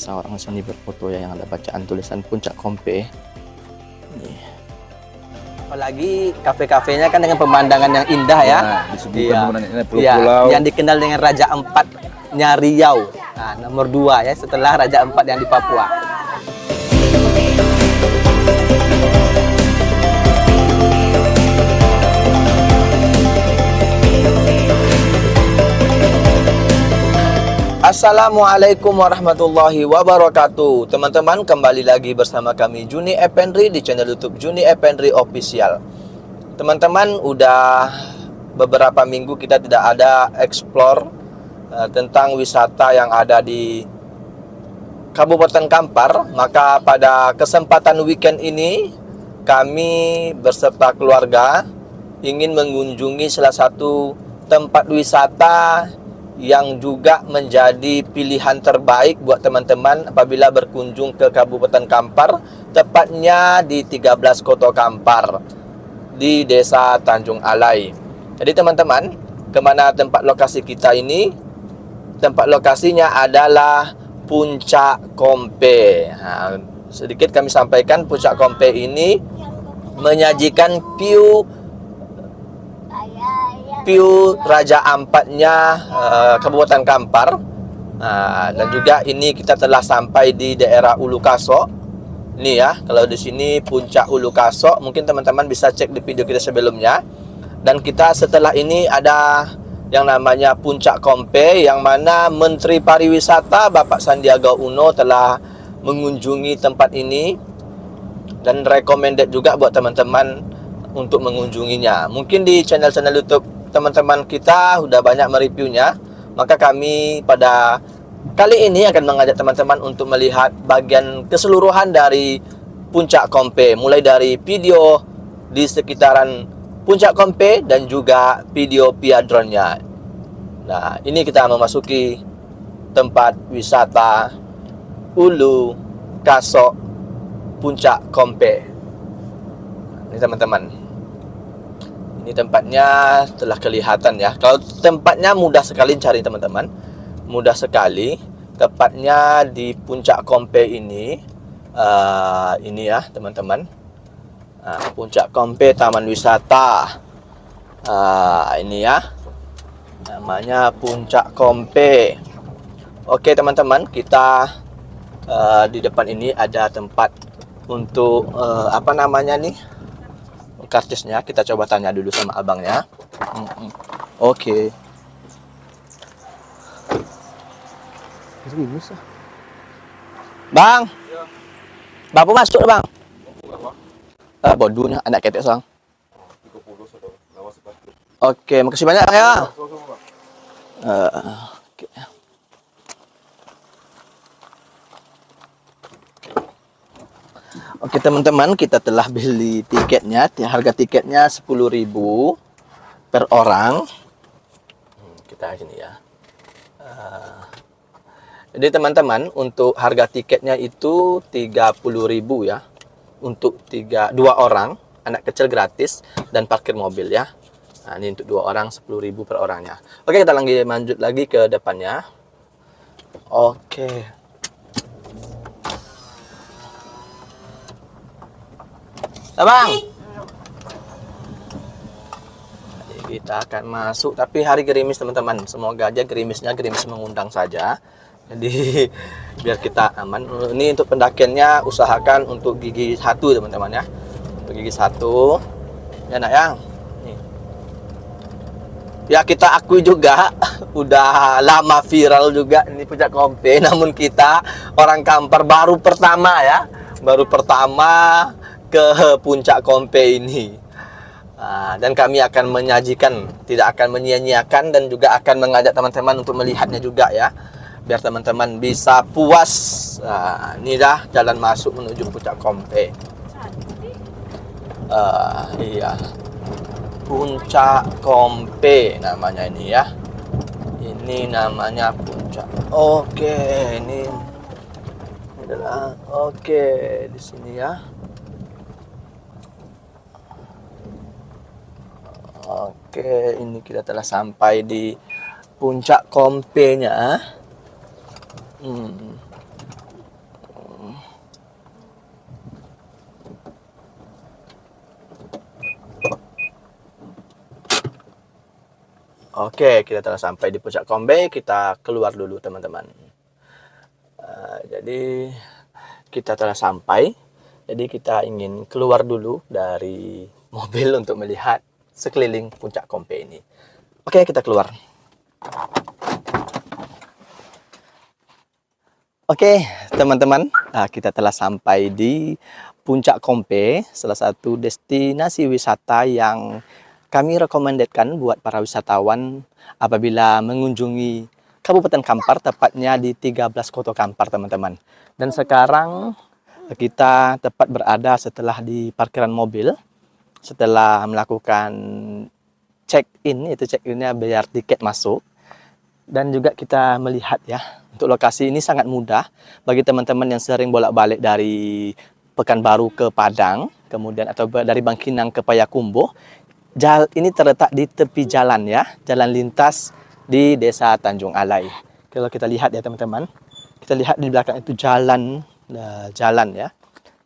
seorang seni berfoto ya, yang ada bacaan tulisan Puncak Kompe. Nih. Apalagi kafe-kafenya kan dengan pemandangan yang indah ya. Pulau-pulau. Yang dikenal dengan Raja Empatnya Riau. Nah, nomor 2 ya, setelah Raja Empat yang di Papua. Assalamualaikum warahmatullahi wabarakatuh. Teman-teman, kembali lagi bersama kami Juni Effendri di channel YouTube Juni Effendri Official. Teman-teman, udah beberapa minggu kita tidak ada explore tentang wisata yang ada di Kabupaten Kampar. Maka pada kesempatan weekend ini kami beserta keluarga ingin mengunjungi salah satu tempat wisata yang juga menjadi pilihan terbaik buat teman-teman apabila berkunjung ke Kabupaten Kampar, tepatnya di 13 Koto Kampar di Desa Tanjung Alai. Jadi teman-teman, kemana tempat lokasi kita ini? Tempat lokasinya adalah Puncak Kompe. Nah, sedikit kami sampaikan, Puncak Kompe ini menyajikan view Raja Ampatnya Kabupaten Kampar. Dan juga ini kita telah sampai di daerah Ulu Kaso. Ini ya, kalau di sini Puncak Ulu Kaso, mungkin teman-teman bisa cek di video kita sebelumnya. Dan kita setelah ini ada yang namanya Puncak Kompe, yang mana Menteri Pariwisata Bapak Sandiaga Uno telah mengunjungi tempat ini dan recommended juga buat teman-teman untuk mengunjunginya. Mungkin di channel-channel YouTube teman-teman kita udah banyak mereviewnya, maka kami pada kali ini akan mengajak teman-teman untuk melihat bagian keseluruhan dari Puncak Kompe, mulai dari video di sekitaran Puncak Kompe dan juga video via drone-nya. Nah, ini kita memasuki tempat wisata Ulu Kaso Puncak Kompe. Ini teman-teman, ini tempatnya telah kelihatan ya. Kalau tempatnya mudah sekali cari teman-teman, mudah sekali. Tepatnya di Puncak Kompe ini ya teman-teman. Puncak Kompe Taman Wisata. Ini ya, namanya Puncak Kompe. Oke teman-teman, kita di depan ini ada tempat untuk apa namanya nih, kartisnya. Kita coba tanya dulu sama abangnya. Oke. Bang, bapak masuk bang. Bodohnya anak ketek sang. Oke, makasih banyak bang ya. Oke. Oke teman-teman, kita telah beli tiketnya. Harga tiketnya 10.000 per orang. Kita sini ya. Jadi teman-teman, untuk harga tiketnya itu 30.000 ya. Untuk 2 orang, anak kecil gratis dan parkir mobil ya. Nah, ini untuk 2 orang 10.000 per orangnya. Oke, kita lanjut lagi ke depannya. Oke. Bang, kita akan masuk, tapi hari gerimis teman-teman. Semoga aja gerimisnya gerimis mengundang saja. Jadi biar kita aman. Ini untuk pendakiannya usahakan untuk gigi 1 teman-teman ya. Untuk gigi 1 ya nak ya. Nih. Ya kita akui juga udah lama viral juga ini Puncak Kompe, namun kita orang Kampar baru pertama ya. Baru pertama ke Puncak Kompe ini. Dan kami akan menyajikan, tidak akan menyia-nyiakan, dan juga akan mengajak teman-teman untuk melihatnya juga ya, biar teman-teman bisa puas. Ini dah jalan masuk menuju Puncak Kompe. Iya, Puncak Kompe namanya ini ya. Ini namanya Puncak. Oke, ini adalah di sini ya. Oke, ini kita telah sampai di Puncak Kompe-nya. Oke, kita telah sampai di Puncak Kombe. Kita keluar dulu teman-teman. Jadi kita telah sampai. Jadi kita ingin keluar dulu dari mobil untuk melihat sekeliling Puncak Kombe ini. Oke, kita keluar. Oke, teman-teman, kita telah sampai di Puncak Kompe, salah satu destinasi wisata yang kami rekomendasikan buat para wisatawan apabila mengunjungi Kabupaten Kampar, tepatnya di 13 Koto Kampar, teman-teman. Dan sekarang kita tepat berada setelah di parkiran mobil, setelah melakukan check-in, itu check-innya bayar tiket masuk. Dan juga kita melihat ya, untuk lokasi ini sangat mudah bagi teman-teman yang sering bolak-balik dari Pekanbaru ke Padang, kemudian atau dari Bangkinang ke Payakumbuh. Ini terletak di tepi jalan ya, jalan lintas di Desa Tanjung Alai. Kalau kita lihat ya teman-teman, kita lihat di belakang itu jalan ya,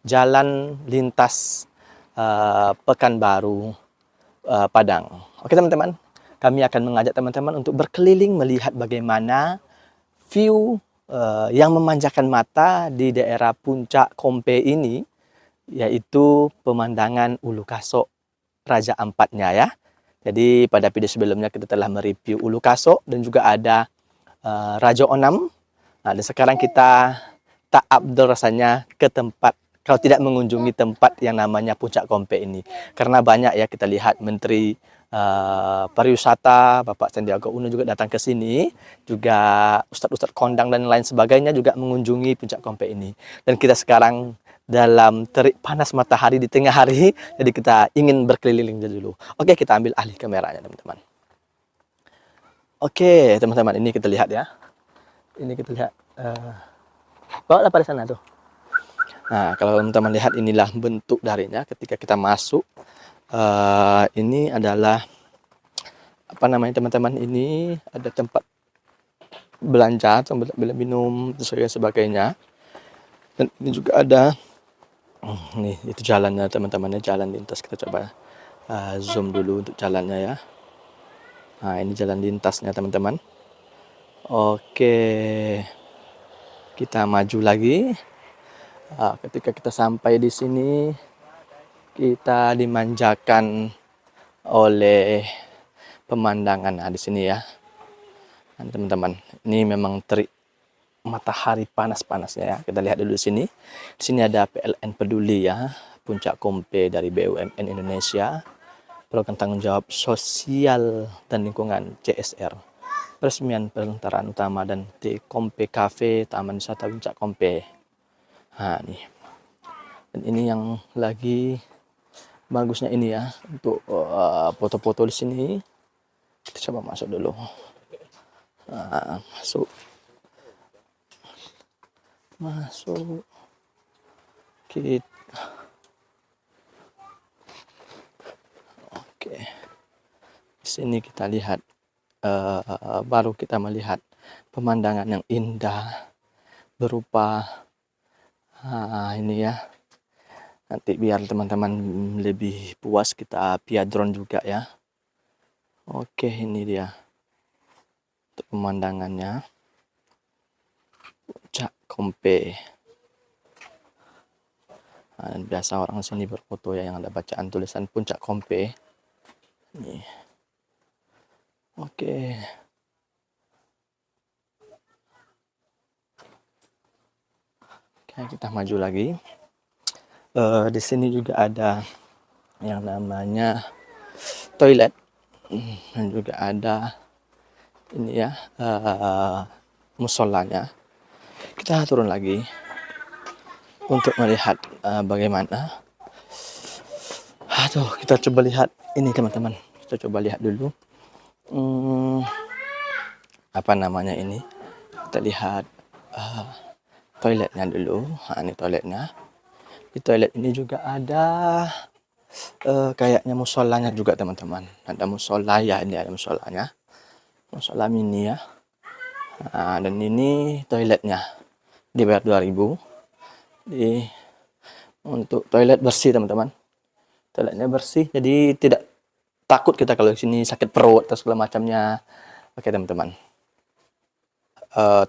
jalan lintas Pekanbaru Padang. Oke teman-teman, kami akan mengajak teman-teman untuk berkeliling melihat bagaimana view yang memanjakan mata di daerah Puncak Kompe ini, yaitu pemandangan Ulu Kasok Raja Ampatnya ya. Jadi pada video sebelumnya kita telah mereview Ulu Kasok dan juga ada Raja Onam. Nah, dan sekarang kita tak abdul rasanya ke tempat kalau tidak mengunjungi tempat yang namanya Puncak Kompe ini, karena banyak ya kita lihat Menteri Pariwisata Bapak Sandiaga Uno juga datang ke sini, juga Ustadz-Ustadz kondang dan lain sebagainya juga mengunjungi Puncak Kompe ini. Dan kita sekarang dalam terik panas matahari di tengah hari, jadi kita ingin berkeliling dulu. Oke, kita ambil alih kameranya teman-teman. Oke teman-teman, ini kita lihat ya, ini kita lihat bawa lah pada sana tuh. Nah, kalau teman-teman lihat, inilah bentuk darinya ketika kita masuk. Ini adalah apa namanya teman-teman, ini ada tempat belanja, tempat minum dan sebagainya. Dan ini juga ada nih, itu jalannya teman-teman, jalan lintas. Kita coba zoom dulu untuk jalannya ya. Nah, ini jalan lintasnya teman-teman. Oke, kita maju lagi. Ketika kita sampai di sini, kita dimanjakan oleh pemandangan. Nah, di sini ya, teman-teman, ini memang terik matahari panas-panasnya ya. Kita lihat dulu di sini. Di sini ada PLN Peduli ya, Puncak Kompe dari BUMN Indonesia, Program Tanggung Jawab Sosial dan Lingkungan CSR, peresmian pelentaran utama dan T Kompe Cafe, Taman Wisata Puncak Kompe. Nah, nih. Dan ini yang lagi bagusnya ini ya, untuk foto-foto di sini. Kita coba masuk dulu. Masuk. Kita. Oke. Di sini kita lihat, baru kita melihat pemandangan yang indah berupa ini ya. Nanti biar teman-teman lebih puas, kita via drone juga ya. Oke, ini dia untuk pemandangannya Puncak Kompe. Nah, dan biasa orang sini berfoto ya, yang ada bacaan tulisan Puncak Kompe. Nih. Oke. Oke, kita maju lagi. Di sini juga ada yang namanya toilet, dan juga ada ini ya, musolanya. Kita turun lagi untuk melihat bagaimana. Kita coba lihat ini teman-teman. Kita coba lihat dulu. Apa namanya ini? Kita lihat toiletnya dulu. Nah, ini toiletnya. Di toilet ini juga ada kayaknya musolanya juga teman-teman. Ada musola ya, ini ada musolanya. Musola mini ya. Nah, dan ini toiletnya. Dibayar 2.000. Untuk toilet bersih teman-teman. Toiletnya bersih, jadi tidak takut kita kalau di sini sakit perut atau segala macamnya. Oke teman-teman,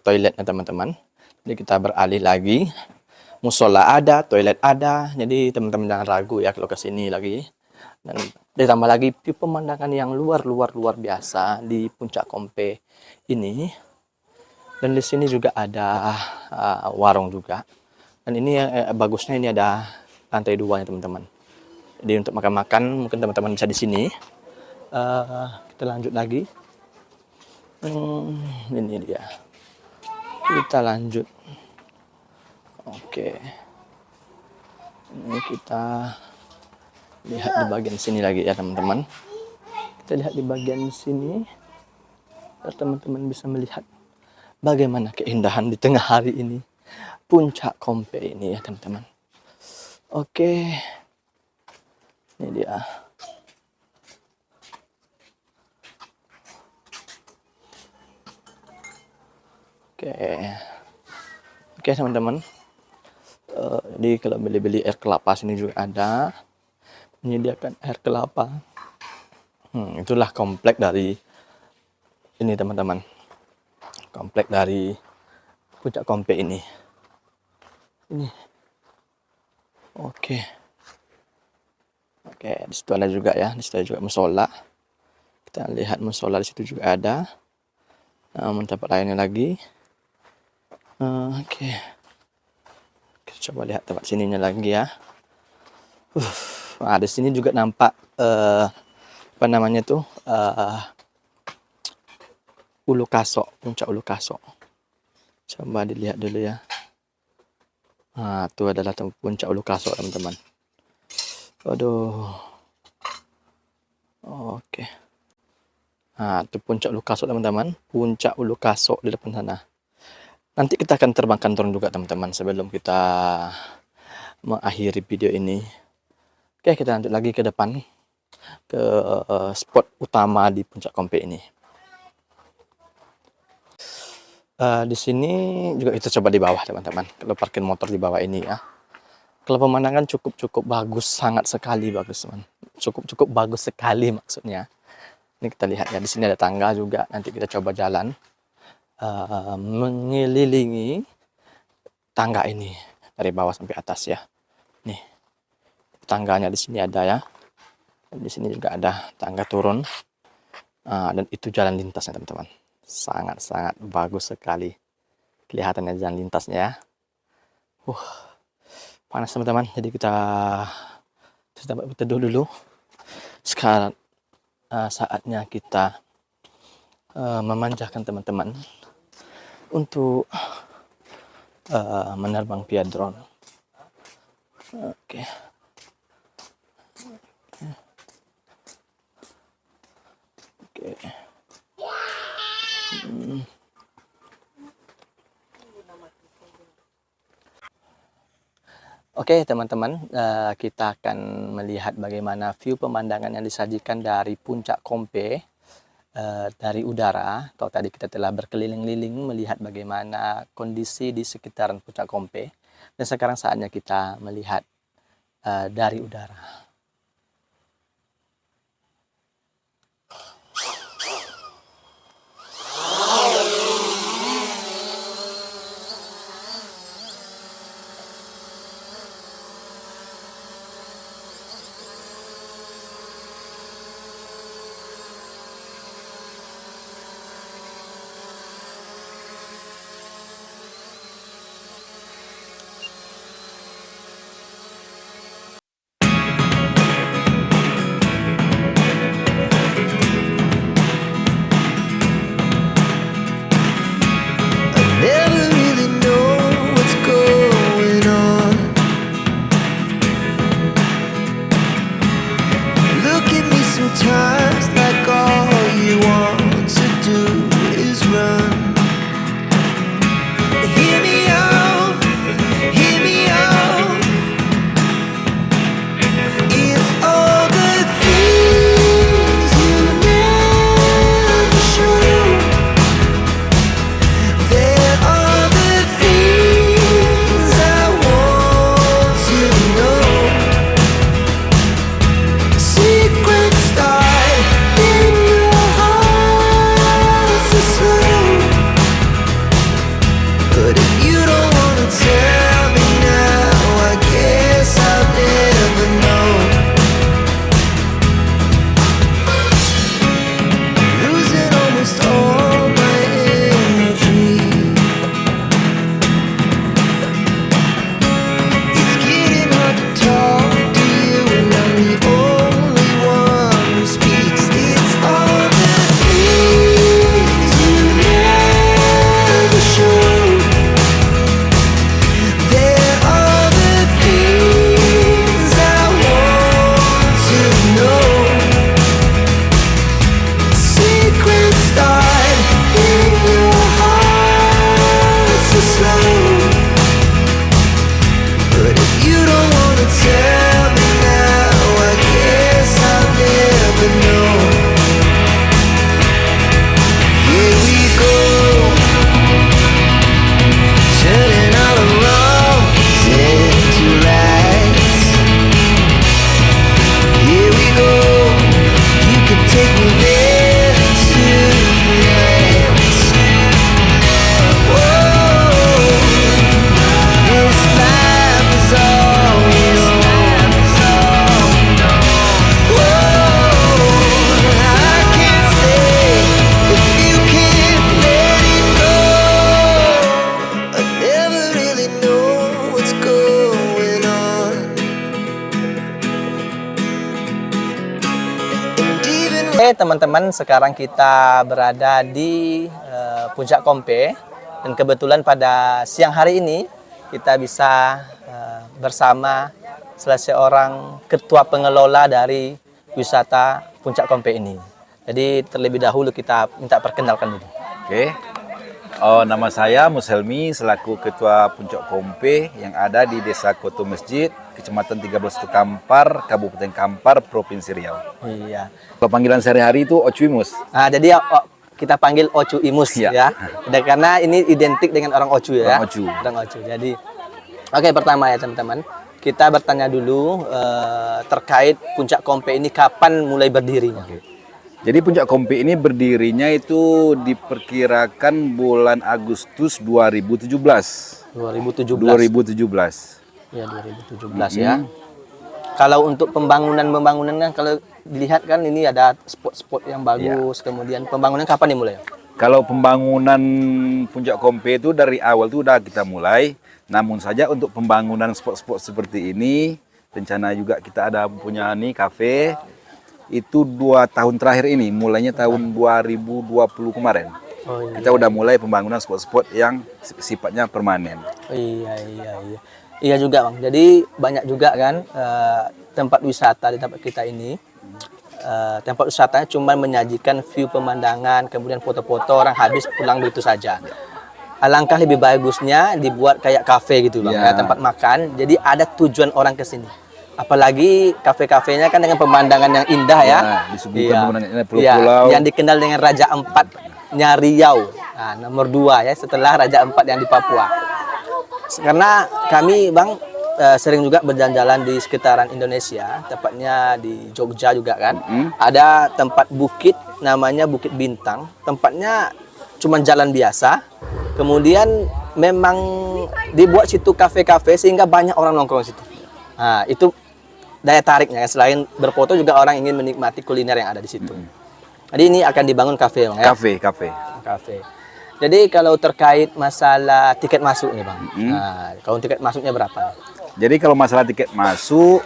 toiletnya teman-teman. Jadi kita beralih lagi, musola ada, toilet ada. Jadi teman-teman jangan ragu ya kalau ke sini lagi. Dan ditambah lagi view pemandangan yang luar biasa di Puncak Kompe ini. Dan di sini juga ada warung juga. Dan ini bagusnya ini ada lantai 2 ya teman-teman. Jadi untuk makan-makan mungkin teman-teman bisa di sini. Kita lanjut lagi. Ini dia. Kita lanjut. Oke. Ini kita lihat di bagian sini lagi ya teman-teman. Kita lihat di bagian sini. Teman-teman bisa melihat bagaimana keindahan di tengah hari ini. Puncak Kompe ini ya teman-teman. Oke. Ini dia. Oke teman-teman. Jadi kalau beli air kelapa sini juga ada, menyediakan air kelapa. Itulah komplek dari ini teman-teman. Komplek dari Puncak Kompe ini. Ini. Oke, di situ ada juga ya, di situ ada juga musola. Kita lihat musola di situ juga ada. Tempat lainnya lagi. Oke. Kita coba lihat tempat sininya lagi ya. Di sini juga nampak apa namanya tuh Ulu Kasok, Puncak Ulu Kasok. Coba dilihat dulu ya. Itu adalah Puncak Ulu Kasok teman-teman. Aduh. Oke. Itu Puncak Ulu Kasok teman-teman. Puncak Ulu Kasok di depan sana. Nanti kita akan terbangkan drone juga teman-teman sebelum kita mengakhiri video ini. Oke, kita lanjut lagi ke depan ke spot utama di Puncak Kompe ini. Di sini juga kita coba di bawah teman-teman. Kalau parkir motor di bawah ini ya. Kalau pemandangan cukup bagus, sangat sekali bagus teman. Cukup bagus sekali maksudnya. Ini kita lihat ya, di sini ada tangga juga. Nanti kita coba jalan mengelilingi tangga ini dari bawah sampai atas ya. Nih, tangganya di sini ada ya. Dan di sini juga ada tangga turun. Dan itu jalan lintasnya teman-teman. Sangat bagus sekali kelihatannya jalan lintasnya ya. Panas teman-teman. Jadi kita berteduh dulu. Sekarang saatnya kita memanjakan teman-teman untuk menerbang via drone. Oke. Oke teman-teman, kita akan melihat bagaimana view pemandangan yang disajikan dari Puncak Kompe dari udara. Kalau tadi kita telah berkeliling-liling melihat bagaimana kondisi di sekitaran Puncak Kompe, dan sekarang saatnya kita melihat dari udara. Oke teman-teman, sekarang kita berada di Puncak Kompe dan kebetulan pada siang hari ini kita bisa bersama salah seorang ketua pengelola dari wisata Puncak Kompe ini. Jadi terlebih dahulu kita minta perkenalkan dulu. Oke. Nama saya Mushelmi selaku Ketua Puncak Kompe yang ada di Desa Koto Masjid, Kecamatan 13 Kampar, Kabupaten Kampar, Provinsi Riau. Iya. Kalau panggilan sehari-hari itu Ocuimus. Nah, jadi kita panggil Ocu Imus ya. Dan karena ini identik dengan orang Ocu ya. Orang Ocu. Orang Ocu. Jadi oke, pertama ya teman-teman. Kita bertanya dulu terkait Puncak Kompe ini kapan mulai berdirinya. Oke. Jadi Puncak Kompe ini berdirinya itu diperkirakan bulan Agustus 2017. 2017. 2017. Ya, 2017 ya. Kalau untuk pembangunannya kalau dilihat kan ini ada spot-spot yang bagus. Kemudian pembangunan kapan dimulai? Kalau pembangunan Puncak Kompe itu dari awal itu udah kita mulai. Namun saja untuk pembangunan spot-spot seperti ini, rencana juga kita ada punya nih kafe. Itu 2 tahun terakhir ini, mulainya tahun 2020 kemarin. Oh, iya. Kita udah mulai pembangunan spot-spot yang sifatnya permanen. Iya. Iya juga Bang. Jadi banyak juga kan tempat wisata di tempat kita ini. Tempat wisatanya cuma menyajikan view pemandangan, kemudian foto-foto, orang habis pulang begitu saja. Alangkah lebih bagusnya dibuat kayak kafe gitu Bang, ya, tempat makan. Jadi ada tujuan orang ke sini. Apalagi kafe-kafenya kan dengan pemandangan yang indah ya. Disuguhkan pemandangan pulau-pulau. Yang dikenal dengan Raja Empatnya Riau. Nah, nomor 2 ya setelah Raja Empat yang di Papua. Karena kami Bang sering juga berjalan-jalan di sekitaran Indonesia, tepatnya di Jogja juga kan. Ada tempat bukit namanya Bukit Bintang. Tempatnya cuma jalan biasa. Kemudian memang dibuat situ kafe-kafe sehingga banyak orang nongkrong situ. Nah, itu daya tariknya. Selain berfoto juga orang ingin menikmati kuliner yang ada di situ. Jadi ini akan dibangun kafe Bang ya. Kafe. Jadi kalau terkait masalah tiket masuk nih Bang. Nah, kalau tiket masuknya berapa? Jadi kalau masalah tiket masuk,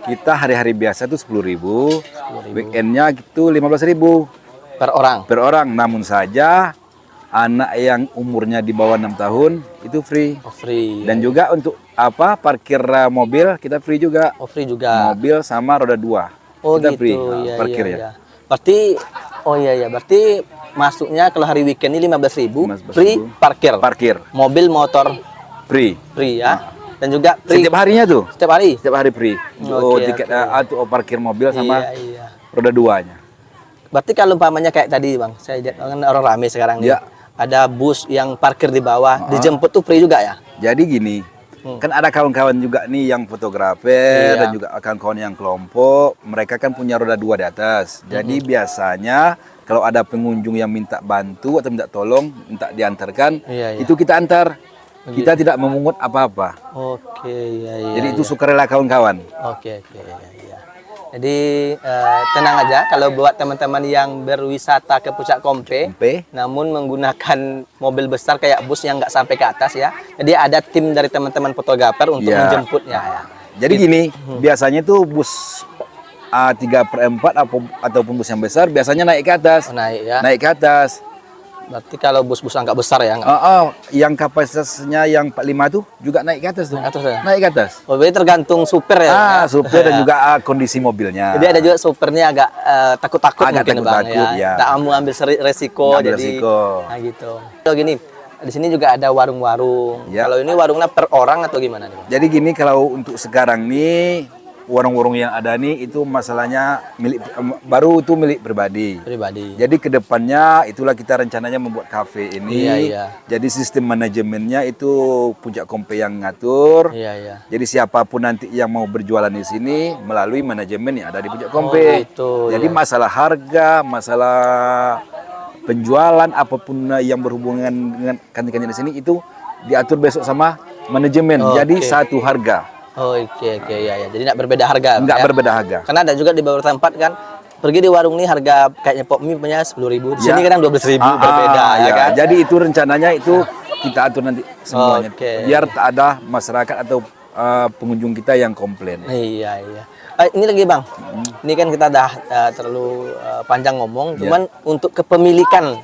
kita hari-hari biasa itu 10.000, weekendnya itu 15.000 per orang. Per orang. Namun saja anak yang umurnya di bawah 6 tahun itu free. Oh, free. Dan juga untuk parkir mobil kita free juga. Oh, free juga. Mobil sama roda 2. Oh kita gitu. free Parkir ya. Iya. Berarti masuknya kalau hari weekend ini 15.000, free parkir. Mobil motor free ya. Dan juga free setiap harinya tuh. Setiap hari free. Tiket atau parkir mobil sama iya. roda 2-nya. Berarti kalau umpamanya kayak tadi Bang, saya lihat kan orang ramai sekarang nih. Ada bus yang parkir di bawah, dijemput tuh free juga ya? Jadi gini, kan ada kawan-kawan juga nih yang fotografer dan juga kawan-kawan yang kelompok, mereka kan punya roda 2 di atas. Jadi biasanya kalau ada pengunjung yang minta bantu atau minta tolong, minta diantarkan, itu kita antar. Kita tidak memungut apa-apa. Oke, Jadi itu sukarela kawan-kawan. Oke. Jadi tenang aja kalau buat teman-teman yang berwisata ke Puncak Kompe, namun menggunakan mobil besar kayak bus yang nggak sampai ke atas ya. Jadi ada tim dari teman-teman fotografer untuk menjemputnya ya. Jadi gini, biasanya tuh bus 3/4 ataupun bus yang besar biasanya naik ke atas. Naik ke atas. Berarti kalau bus-bus agak besar ya? Yang kapasitasnya yang 45 tuh juga naik ke atas tuh. Naik ke atas. Oh, berarti tergantung supir ya? Supir dan juga kondisi mobilnya. Jadi ada juga supirnya agak takut-takut mungkin Bang ya. Tak mau ambil resiko. Nah gitu. Kalau gini, di sini juga ada warung-warung. Kalau ini warungnya per orang atau gimana nih Bang? Jadi gini, kalau untuk sekarang nih warung-warung yang ada nih itu masalahnya baru itu milik pribadi. Jadi kedepannya itulah kita rencananya membuat kafe ini. Jadi sistem manajemennya itu Puncak Kompe yang ngatur. Jadi siapapun nanti yang mau berjualan di sini melalui manajemen yang ada di Puncak Kompe. Jadi masalah harga, masalah penjualan apapun yang berhubungan dengan kantin-kantin di sini itu diatur besok sama manajemen. Jadi satu harga. Jadi nggak berbeda harga. Berbeda harga. Karena ada juga di beberapa tempat kan pergi di warung nih harga kayaknya pop mie punya 10.000. Di sini kan 12.000 berbeda ya kan. Jadi itu rencananya itu kita atur nanti semuanya. Biar tak ada masyarakat atau pengunjung kita yang komplain. Iya, iya. Ini lagi Bang, ini kan kita dah terlalu panjang ngomong, cuman untuk kepemilikan.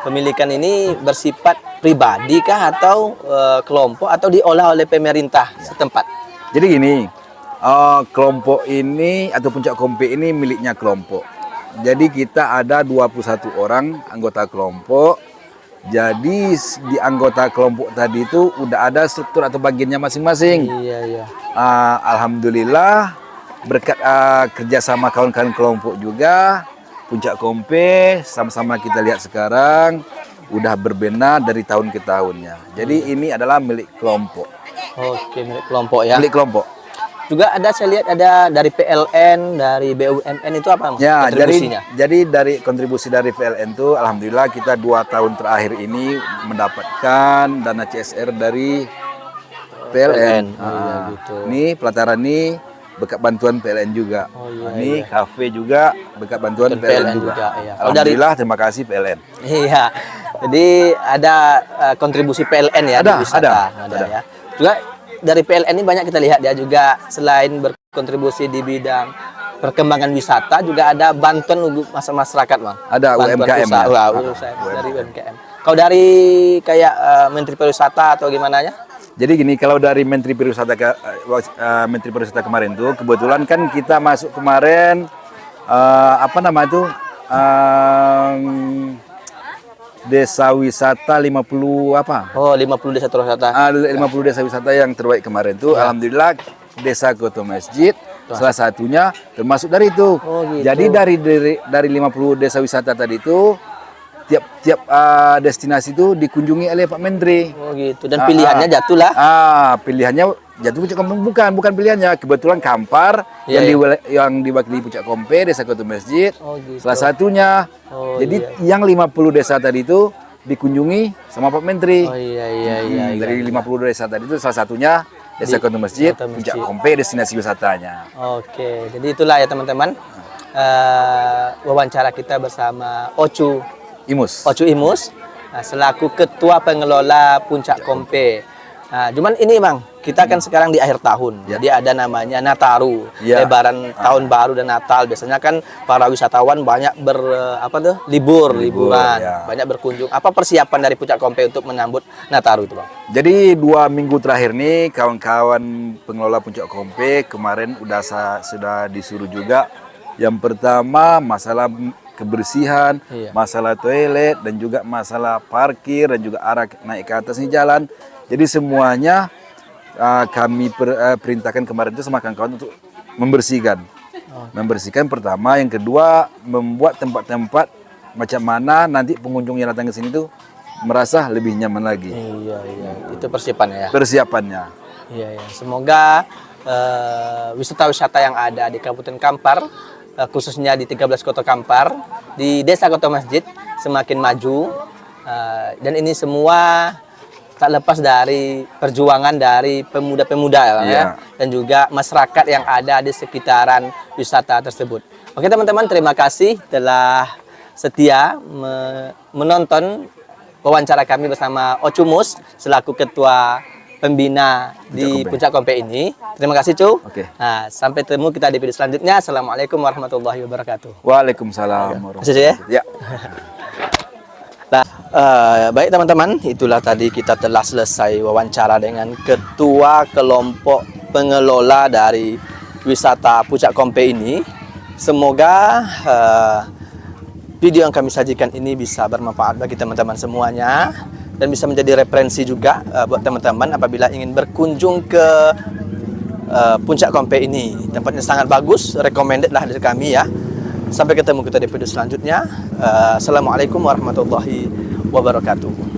Pemilikan ini bersifat pribadi kah atau kelompok atau diolah oleh pemerintah setempat? Jadi gini, kelompok ini atau Puncak Kompe ini miliknya kelompok. Jadi kita ada 21 orang anggota kelompok. Jadi di anggota kelompok tadi itu udah ada struktur atau bagiannya masing-masing. Iya, iya. Alhamdulillah berkat kerjasama kawan-kawan kelompok juga, Puncak Kompe sama-sama kita lihat sekarang udah berbenah dari tahun ke tahunnya. Jadi ini adalah milik kelompok. Oke, milik kelompok ya. Milik kelompok. Juga ada, saya lihat ada dari PLN, dari BUMN, itu apa Ya, kontribusinya? jadi dari kontribusi dari PLN itu alhamdulillah kita 2 tahun terakhir ini mendapatkan dana CSR dari PLN. Iya, gitu. Ini pelataran ini berkat bantuan PLN juga. Ini kafe juga berkat bantuan PLN juga. Iya. Alhamdulillah, terima kasih PLN. Iya. Jadi ada kontribusi PLN ya di wisata. Ada ya. Juga dari PLN ini banyak kita lihat ya, juga selain berkontribusi di bidang perkembangan wisata, juga ada bantuan untuk masyarakat, Bang. Ada UMKM ya. Dari UMKM. Kalau dari kayak Menteri Pariwisata atau gimana ya? Jadi gini, kalau dari Menteri Pariwisata kemarin tuh kebetulan kan kita masuk kemarin apa nama itu desa wisata 50 apa? Oh, 50 desa terwisata. 50 desa wisata yang terbaik kemarin tuh alhamdulillah Desa Koto Masjid salah satunya termasuk dari itu. Oh, gitu. Jadi dari 50 desa wisata tadi itu tiap destinasi itu dikunjungi oleh Pak Menteri. Oh gitu. Dan pilihannya jatuh lah. Pilihannya jatuh Puncak Kompe, bukan pilihannya. Kebetulan Kampar yang diwakili Puncak Kompe, Desa Koto Masjid. Oh, gitu. Salah satunya. Jadi yang 50 desa tadi itu dikunjungi sama Pak Menteri. Oh iya. Dari 50 desa tadi itu salah satunya Desa Koto Masjid, Puncak Kompe destinasi wisatanya. Oke. Jadi itulah ya teman-teman. Wawancara kita bersama Ocu Imus, selaku Ketua Pengelola Puncak Kompe. Nah, cuman ini Bang, kita kan sekarang di akhir tahun, jadi ada namanya Nataru, lebaran tahun baru dan Natal. Biasanya kan para wisatawan banyak liburan, banyak berkunjung. Apa persiapan dari Puncak Kompe untuk menyambut Nataru itu Bang? Jadi 2 minggu terakhir nih kawan-kawan pengelola Puncak Kompe kemarin sudah disuruh juga. Yang pertama masalah kebersihan, masalah toilet, dan juga masalah parkir, dan juga arah naik ke atas ini jalan. Jadi semuanya kami perintahkan kemarin itu sama kawan-kawan untuk membersihkan. Membersihkan pertama, yang kedua membuat tempat-tempat macam mana nanti pengunjung yang datang ke sini tuh merasa lebih nyaman lagi. Iya. Itu persiapannya ya. Persiapannya. Iya. Semoga wisata-wisata yang ada di Kabupaten Kampar, khususnya di 13 Kota Kampar, di Desa Koto Masjid semakin maju, dan ini semua tak lepas dari perjuangan dari pemuda-pemuda ya, dan juga masyarakat yang ada di sekitaran wisata tersebut. Oke teman-teman, terima kasih telah setia menonton wawancara kami bersama Ocumus selaku Ketua Pembina di Puncak Kompe ini. Terima kasih Cu. Nah, sampai ketemu kita di video selanjutnya. Assalamualaikum warahmatullahi wabarakatuh. Waalaikumsalam warahmatullahi wabarakatuh. Ya. Nah, baik teman-teman, itulah tadi kita telah selesai wawancara dengan Ketua Kelompok Pengelola dari wisata Puncak Kompe ini. Semoga video yang kami sajikan ini bisa bermanfaat bagi teman-teman semuanya, dan bisa menjadi referensi juga buat teman-teman apabila ingin berkunjung ke Puncak Kompe ini. Tempatnya sangat bagus, recommended lah dari kami ya. Sampai ketemu kita di video selanjutnya. Assalamualaikum warahmatullahi wabarakatuh.